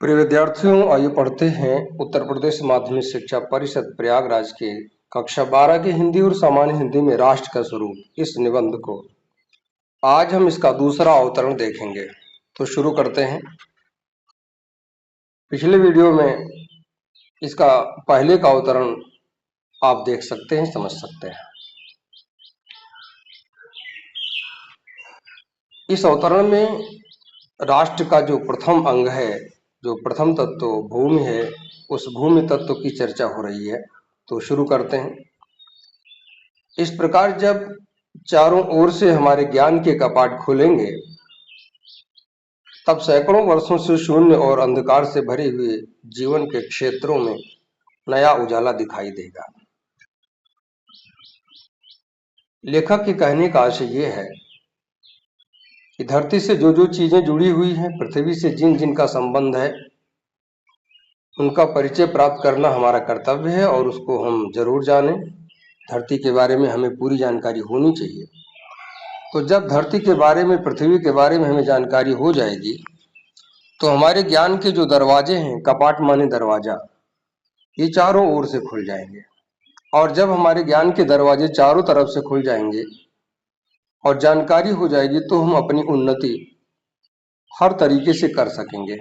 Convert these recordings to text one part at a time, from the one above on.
प्रिय विद्यार्थियों, आइए पढ़ते हैं उत्तर प्रदेश माध्यमिक शिक्षा परिषद प्रयागराज के कक्षा 12 की हिंदी और सामान्य हिंदी में राष्ट्र का स्वरूप इस निबंध को। आज हम इसका दूसरा अवतरण देखेंगे। तो शुरू करते हैं। पिछले वीडियो में इसका पहले का अवतरण आप देख सकते हैं, समझ सकते हैं। इस अवतरण में राष्ट्र का जो प्रथम अंग है, जो प्रथम तत्व भूमि है, उस भूमि तत्व की चर्चा हो रही है। तो शुरू करते हैं। इस प्रकार जब चारों ओर से हमारे ज्ञान के कपाट खुलेंगे, तब सैकड़ों वर्षों से शून्य और अंधकार से भरे हुए जीवन के क्षेत्रों में नया उजाला दिखाई देगा। लेखक के कहने का आशय यह है कि धरती से जो जो चीजें जुड़ी हुई हैं, पृथ्वी से जिन जिन का संबंध है, उनका परिचय प्राप्त करना हमारा कर्तव्य है और उसको हम जरूर जानें। धरती के बारे में हमें पूरी जानकारी होनी चाहिए। तो जब धरती के बारे में, पृथ्वी के बारे में हमें जानकारी हो जाएगी, तो हमारे ज्ञान के जो दरवाजे हैं, कपाट माने दरवाजा, ये चारों ओर से खुल जाएंगे। और जब हमारे ज्ञान के दरवाजे चारों तरफ से खुल जाएंगे और जानकारी हो जाएगी, तो हम अपनी उन्नति हर तरीके से कर सकेंगे।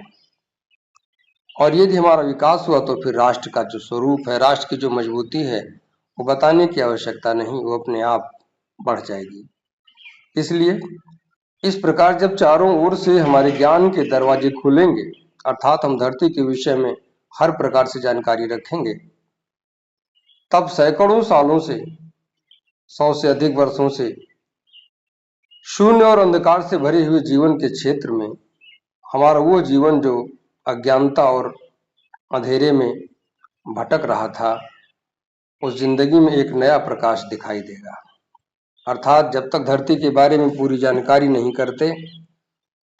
और यदि हमारा विकास हुआ तो फिर राष्ट्र का जो स्वरूप है, राष्ट्र की जो मजबूती है, वो बताने की आवश्यकता नहीं, वो अपने आप बढ़ जाएगी। इसलिए इस प्रकार जब चारों ओर से हमारे ज्ञान के दरवाजे खुलेंगे, अर्थात हम धरती के विषय में हर प्रकार से जानकारी रखेंगे, तब सैकड़ों सालों से, 100 से अधिक वर्षों से शून्य और अंधकार से भरे हुए जीवन के क्षेत्र में हमारा वो जीवन जो अज्ञानता और अंधेरे में भटक रहा था, उस जिंदगी में एक नया प्रकाश दिखाई देगा। अर्थात जब तक धरती के बारे में पूरी जानकारी नहीं करते,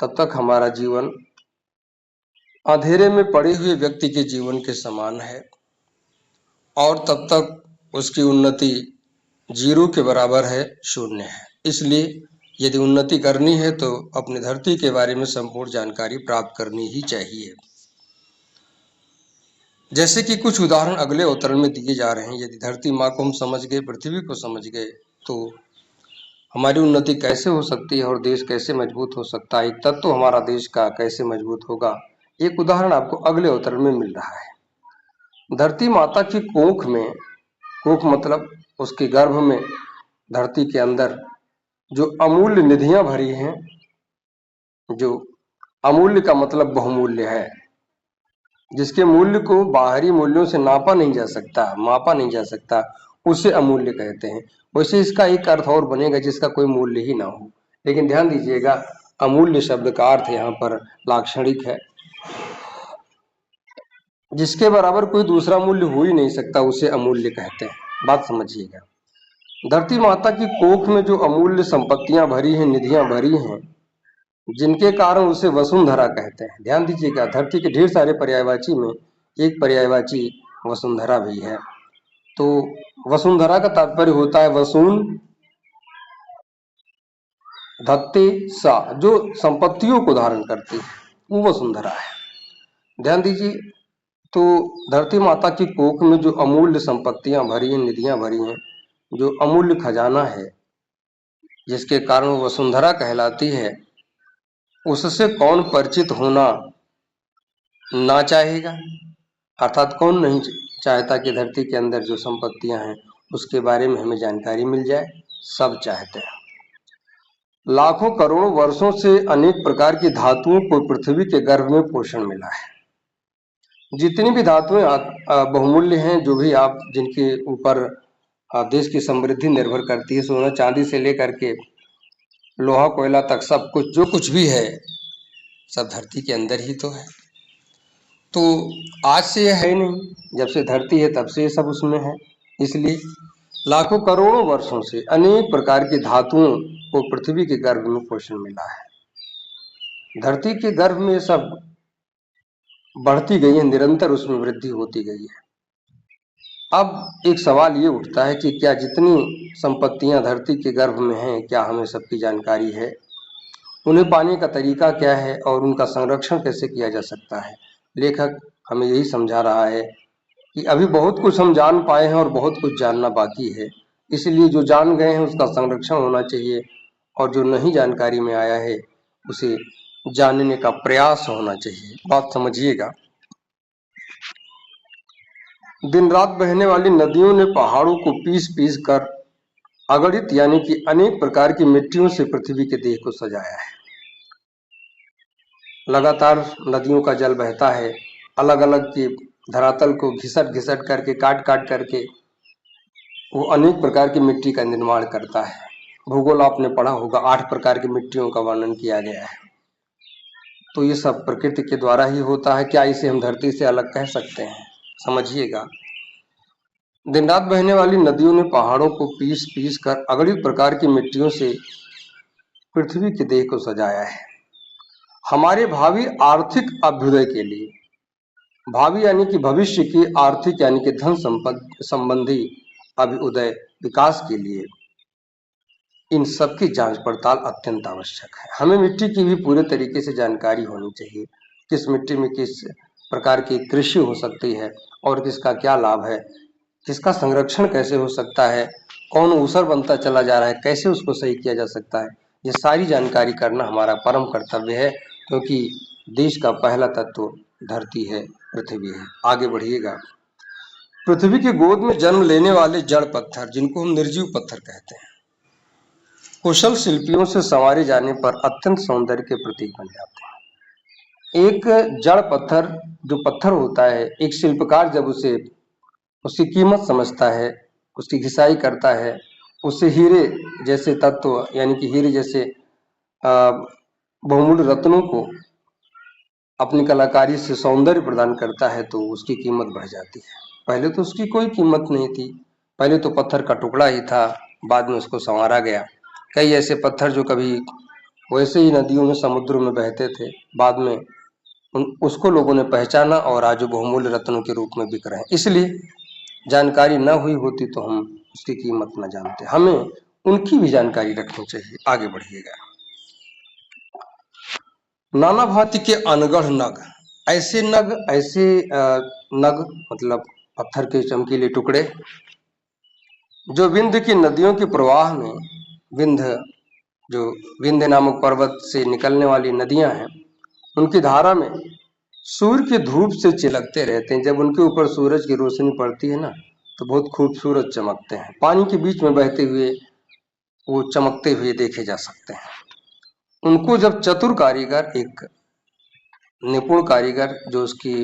तब तक हमारा जीवन अंधेरे में पड़े हुए व्यक्ति के जीवन के समान है और तब तक उसकी उन्नति जीरो के बराबर है, शून्य है। इसलिए यदि उन्नति करनी है तो अपनी धरती के बारे में संपूर्ण जानकारी प्राप्त करनी ही चाहिए। जैसे कि कुछ उदाहरण अगले अवतरण में दिए जा रहे हैं। यदि धरती माँ को हम समझ गए, पृथ्वी को समझ गए, तो हमारी उन्नति कैसे हो सकती है और देश कैसे मजबूत हो सकता है, एक तत्व हमारा देश का कैसे मजबूत होगा, एक उदाहरण आपको अगले अवतरण में मिल रहा है। धरती माता की कोख में, कोख मतलब उसके गर्भ में, धरती के अंदर जो अमूल्य निधियां भरी हैं, जो अमूल्य का मतलब बहुमूल्य है, जिसके मूल्य को बाहरी मूल्यों से नापा नहीं जा सकता, मापा नहीं जा सकता, उसे अमूल्य कहते हैं। वैसे इसका एक अर्थ और बनेगा जिसका कोई मूल्य ही ना हो। लेकिन ध्यान दीजिएगा, अमूल्य शब्द का अर्थ यहाँ पर लाक्षणिक है। जिसके बराबर कोई दूसरा मूल्य हो ही नहीं सकता, उसे अमूल्य कहते हैं। बात समझिएगा। धरती माता की कोख में जो अमूल्य संपत्तियां भरी हैं, निधियां भरी हैं, जिनके कारण उसे वसुंधरा कहते हैं। ध्यान दीजिएगा, धरती के ढेर सारे पर्यायवाची में एक पर्यायवाची वसुंधरा भी है। तो वसुंधरा का तात्पर्य होता है वसून धत्ते सा, जो संपत्तियों को धारण करती है, वो वसुंधरा है। ध्यान दीजिए, तो धरती माता की कोख में जो अमूल्य संपत्तियां भरी हैं, निधियां भरी हैं, जो अमूल्य खजाना है, जिसके कारण वो वसुंधरा कहलाती है, उससे कौन परिचित होना ना चाहेगा। अर्थात कौन नहीं चाहता कि धरती के अंदर जो संपत्तियां हैं उसके बारे में हमें जानकारी मिल जाए। सब चाहते हैं। लाखों करोड़ों वर्षों से अनेक प्रकार की धातुओं को पृथ्वी के गर्भ में पोषण मिला है। जितनी भी धातुएं बहुमूल्य हैं, जो भी आप जिनके ऊपर देश की समृद्धि निर्भर करती है, सोना चांदी से लेकर के लोहा कोयला तक, सब कुछ जो कुछ भी है, सब धरती के अंदर ही तो है। तो आज से यह है नहीं, जब से धरती है तब से ये सब उसमें है। इसलिए लाखों करोड़ों वर्षों से अनेक प्रकार की धातुओं को पृथ्वी के गर्भ में पोषण मिला है। धरती के गर्भ में ये सब बढ़ती गई है, निरंतर उसमें वृद्धि होती गई है। अब एक सवाल ये उठता है कि क्या जितनी संपत्तियां धरती के गर्भ में हैं, क्या हमें सबकी जानकारी है? उन्हें पाने का तरीका क्या है और उनका संरक्षण कैसे किया जा सकता है? लेखक हमें यही समझा रहा है कि अभी बहुत कुछ हम जान पाए हैं और बहुत कुछ जानना बाकी है। इसलिए जो जान गए हैं उसका संरक्षण होना चाहिए और जो नहीं जानकारी में आया है उसे जानने का प्रयास होना चाहिए। बात समझिएगा। दिन रात बहने वाली नदियों ने पहाड़ों को पीस पीस कर अगणित यानी कि अनेक प्रकार की मिट्टियों से पृथ्वी के देह को सजाया है। लगातार नदियों का जल बहता है, अलग अलग की धरातल को घिसट घिसट करके काट काट करके वो अनेक प्रकार की मिट्टी का निर्माण करता है। भूगोल आपने पढ़ा होगा, 8 प्रकार की मिट्टियों का वर्णन किया गया है। तो ये सब प्रकृति के द्वारा ही होता है। क्या इसे हम धरती से अलग कह सकते हैं? समझिएगा। दिन रात बहने वाली नदियों ने पहाड़ों को पीस पीस कर अगणित प्रकार की मिट्टियों से पृथ्वी के देह को सजाया है। हमारे भावी आर्थिक अभ्युदय के लिए, भावी यानी कि भविष्य की, आर्थिक यानी कि धन संबंधी अभ्युदय विकास के लिए इन सब की जांच पड़ताल अत्यंत आवश्यक है। हमें मिट्टी की भी पूरे तरीके से जानकारी होनी चाहिए। किस मिट्टी में किस प्रकार की कृषि हो सकती है और किसका क्या लाभ है, किसका संरक्षण कैसे हो सकता है, कौन ऊसर बनता चला जा रहा है, कैसे उसको सही किया जा सकता है। ये सारी जानकारी करना हमारा परम कर्तव्य है, क्योंकि देश का पहला तत्व धरती है, पृथ्वी है। आगे बढ़िएगा। पृथ्वी की गोद में जन्म लेने वाले जड़ पत्थर, जिनको हम निर्जीव पत्थर कहते हैं, कुशल शिल्पियों से संवारे जाने पर अत्यंत सौंदर्य के प्रतीक बन जाते हैं। एक जड़ पत्थर जो पत्थर होता है, एक शिल्पकार जब उसे उसकी कीमत समझता है, उसकी घिसाई करता है, उससे हीरे जैसे तत्व यानी कि हीरे जैसे बहुमूल्य रत्नों को अपनी कलाकारी से सौंदर्य प्रदान करता है, तो उसकी कीमत बढ़ जाती है। पहले तो उसकी कोई कीमत नहीं थी, पहले तो पत्थर का टुकड़ा ही था, बाद में उसको संवारा गया। कई ऐसे पत्थर जो कभी वैसे ही नदियों में, समुद्रों में बहते थे, बाद में उसको लोगों ने पहचाना और आज वो बहुमूल्य रत्नों के रूप में बिक रहे हैं। इसलिए जानकारी न हुई होती तो हम उसकी कीमत न जानते। हमें उनकी भी जानकारी रखनी चाहिए। आगे बढ़िएगा। नाना भांति के अनगढ़ नग, ऐसे नग, ऐसे नग मतलब पत्थर के चमकीले टुकड़े जो विंध्य की नदियों के प्रवाह में, विंध्य जो विंध्य नामक पर्वत से निकलने वाली नदियां हैं, उनकी धारा में सूर्य की धूप से चिलकते रहते हैं। जब उनके ऊपर सूरज की रोशनी पड़ती है ना, तो बहुत खूबसूरत चमकते हैं। पानी के बीच में बहते हुए वो चमकते हुए देखे जा सकते हैं। उनको जब चतुर कारीगर, एक निपुण कारीगर जो उसकी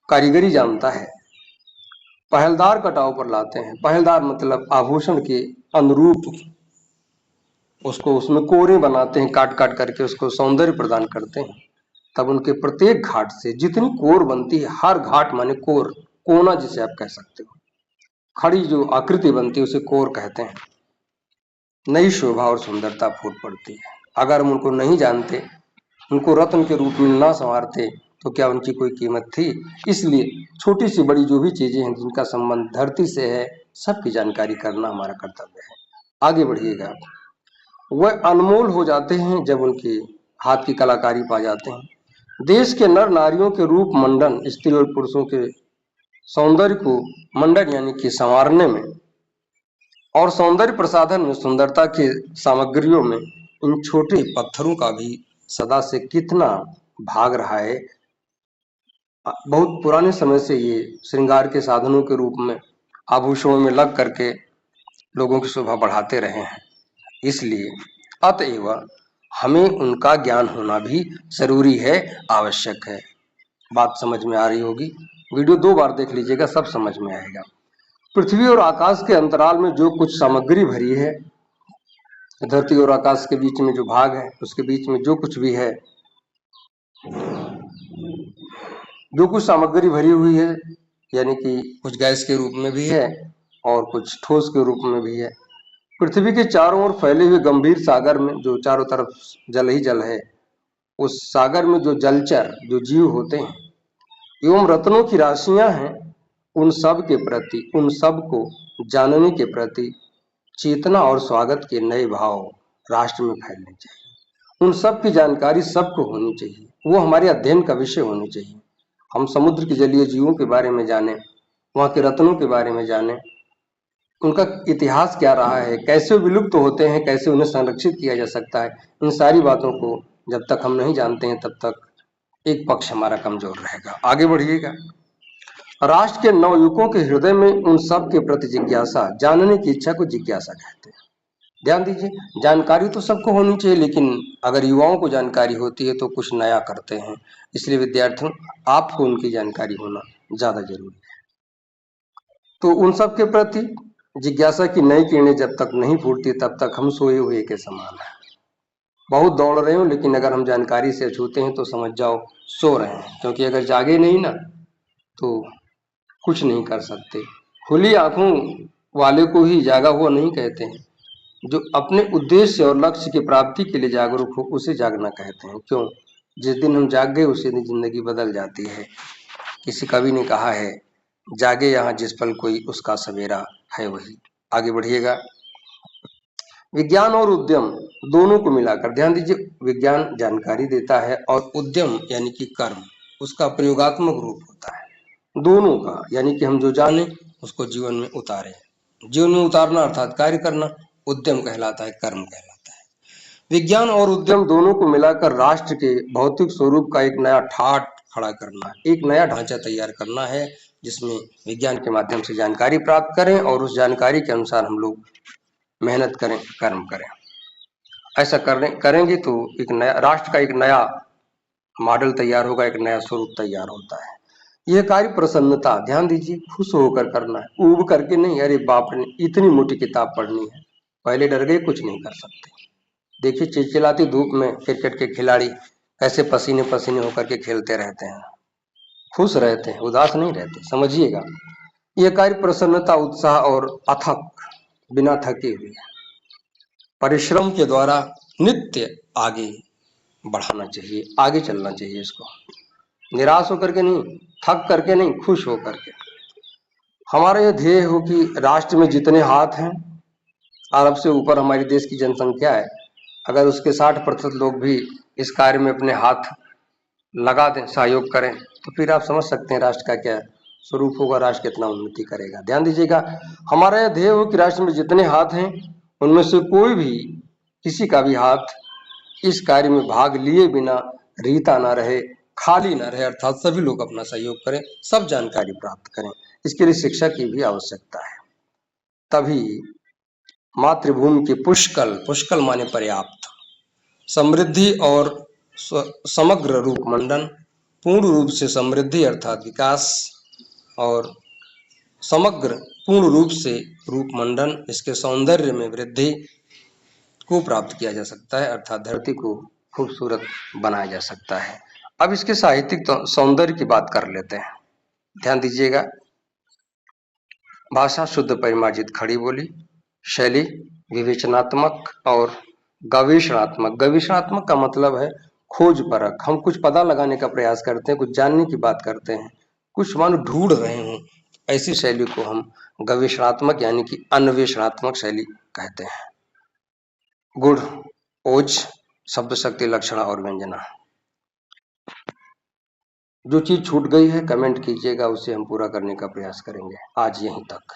कारीगरी जानता है, पहलदार कटाव पर लाते हैं। पहलदार मतलब आभूषण के अनुरूप उसको उसमें कोरे बनाते हैं, काट काट करके उसको सौंदर्य प्रदान करते हैं। तब उनके प्रत्येक घाट से जितनी कोर बनती है, हर घाट माने कोर, कोना जिसे आप कह सकते हो, खड़ी जो आकृति बनती है उसे कोर कहते हैं, नई शोभा और सुंदरता फूट पड़ती है। अगर हम उनको नहीं जानते, उनको रत्न के रूप में ना संवारते, तो क्या उनकी कोई कीमत थी? इसलिए छोटी सी बड़ी जो भी चीजें हैं जिनका संबंध धरती से है, सबकी जानकारी करना हमारा कर्तव्य है। आगे बढ़िएगा। वह अनमोल हो जाते हैं जब उनके हाथ की कलाकारी पा जाते हैं। देश के नर नारियों के रूप मंडन, स्त्री और पुरुषों के सौंदर्य को मंडन यानी कि संवारने में और सौंदर्य प्रसाधन में, सुंदरता के सामग्रियों में इन छोटे पत्थरों का भी सदा से कितना भाग रहा है। बहुत पुराने समय से ये श्रृंगार के साधनों के रूप में, आभूषणों में लग करके लोगों की शोभा बढ़ाते रहे हैं। इसलिए अतएव हमें उनका ज्ञान होना भी जरूरी है, आवश्यक है। बात समझ में आ रही होगी। वीडियो 2 बार देख लीजिएगा, सब समझ में आएगा। पृथ्वी और आकाश के अंतराल में जो कुछ सामग्री भरी है, धरती और आकाश के बीच में जो भाग है, उसके बीच में जो कुछ भी है, जो कुछ सामग्री भरी हुई है, यानी कि कुछ गैस के रूप में भी है और कुछ ठोस के रूप में भी है। पृथ्वी के चारों ओर फैले हुए गंभीर सागर में जो चारों तरफ जल ही जल है, उस सागर में जो जलचर, जो जीव होते हैं एवं रत्नों की राशियां हैं, उन सब के प्रति, उन सब को जानने के प्रति चेतना और स्वागत के नए भाव राष्ट्र में फैलने चाहिए। उन सब की जानकारी सबको होनी चाहिए, वो हमारे अध्ययन का विषय होनी चाहिए। हम समुद्र के जलीय जीवों के बारे में जानें, वहाँ के रत्नों के बारे में जानें, उनका इतिहास क्या रहा है, कैसे विलुप्त होते हैं, कैसे उन्हें संरक्षित किया जा सकता है। इन सारी बातों को जब तक हम नहीं जानते हैं तब तक एक पक्ष हमारा कमजोर रहेगा। आगे बढ़िएगा। राष्ट्र के नवयुवकों के हृदय में उन सब के प्रति जिज्ञासा, जानने की इच्छा को जिज्ञासा कहते हैं। ध्यान दीजिए, जानकारी तो सबको होनी चाहिए, लेकिन अगर युवाओं को जानकारी होती है तो कुछ नया करते हैं। इसलिए विद्यार्थियों, आपको उनकी जानकारी होना ज्यादा जरूरी है। तो उन सब के प्रति जिज्ञासा की नई किरणें जब तक नहीं फूटती तब तक हम सोए हुए के समान हैं। बहुत दौड़ रहे हो, लेकिन अगर हम जानकारी से अछूते हैं तो समझ जाओ सो रहे हैं, क्योंकि अगर जागे नहीं ना तो कुछ नहीं कर सकते। खुली आंखों वाले को ही जागा हुआ नहीं कहते हैं, जो अपने उद्देश्य और लक्ष्य की प्राप्ति के लिए जागरूक हो उसे जागना कहते हैं। क्यों? जिस दिन हम जाग गए उसी दिन जिंदगी बदल जाती है। किसी कवि ने कहा है, जागे यहाँ जिस पल कोई उसका सवेरा है वही। आगे बढ़िएगा। विज्ञान और उद्यम दोनों को मिलाकर, ध्यान दीजिए, विज्ञान जानकारी देता है और उद्यम यानी कि कर्म उसका प्रयोगात्मक रूप होता है। दोनों का यानी कि हम जो जाने उसको जीवन में उतारें। जीवन में उतारना अर्थात कार्य करना उद्यम कहलाता है, कर्म कहलाता है। विज्ञान और उद्यम दोनों को मिलाकर राष्ट्र के भौतिक स्वरूप का एक नया ठाट खड़ा करना, एक नया ढांचा तैयार करना है, जिसमें विज्ञान के माध्यम से जानकारी प्राप्त करें और उस जानकारी के अनुसार हम लोग मेहनत करें, कर्म करें। ऐसा करेंगे तो एक नया राष्ट्र का एक नया मॉडल तैयार होगा, एक नया स्वरूप तैयार होता है। यह कार्य प्रसन्नता, ध्यान दीजिए, खुश होकर करना है, ऊब करके नहीं, अरे बाप रे इतनी मोटी किताब पढ़नी है, पहले डर गए, कुछ नहीं कर सकते। देखिए चिलचिलाती धूप में क्रिकेट के खिलाड़ी कैसे पसीने पसीने होकर के खेलते रहते हैं, खुश रहते हैं, उदास नहीं रहते। समझिएगा, यह कार्य प्रसन्नता, उत्साह और अथक बिना थके हुए परिश्रम के द्वारा नित्य आगे बढ़ाना चाहिए, आगे चलना चाहिए। इसको निराश होकर के नहीं, थक करके नहीं, खुश होकर के। हमारा यह ध्येय हो कि राष्ट्र में जितने हाथ हैं, अरब से ऊपर हमारे देश की जनसंख्या है, अगर उसके 60% लोग भी इस कार्य में अपने हाथ लगा दें, सहयोग करें, तो फिर आप समझ सकते हैं राष्ट्र का क्या स्वरूप होगा, राष्ट्र कितना उन्नति करेगा। ध्यान दीजिएगा, हमारा यह ध्येय हो कि राष्ट्र में जितने हाथ हैं उनमें से कोई भी, किसी का भी हाथ इस कार्य में भाग लिए बिना रीता ना रहे, खाली ना रहे, अर्थात सभी लोग अपना सहयोग करें, सब जानकारी प्राप्त करें। इसके लिए शिक्षा की भी आवश्यकता है। तभी मातृभूमि के पुष्कल, पुष्कल माने पर्याप्त, समृद्धि और समग्र रूप मंडन, पूर्ण रूप से समृद्धि अर्थात विकास, और समग्र पूर्ण रूप से रूप मंडन, इसके सौंदर्य में वृद्धि को प्राप्त किया जा सकता है, अर्थात धरती को खूबसूरत बनाया जा सकता है। अब इसके साहित्यिक सौंदर्य की बात कर लेते हैं। ध्यान दीजिएगा, भाषा शुद्ध परिमार्जित खड़ी बोली, शैली विवेचनात्मक और गवेषणात्मक। गवेषणात्मक का मतलब है खोज परख, हम कुछ पता लगाने का प्रयास करते हैं, कुछ जानने की बात करते हैं, कुछ मानो ढूंढ रहे हों, ऐसी शैली को हम गवेषणात्मक यानी कि अन्वेषणात्मक शैली कहते हैं। गुण, ओज, शब्द शक्ति, लक्षण और व्यंजना। जो चीज छूट गई है कमेंट कीजिएगा, उसे हम पूरा करने का प्रयास करेंगे। आज यहीं तक।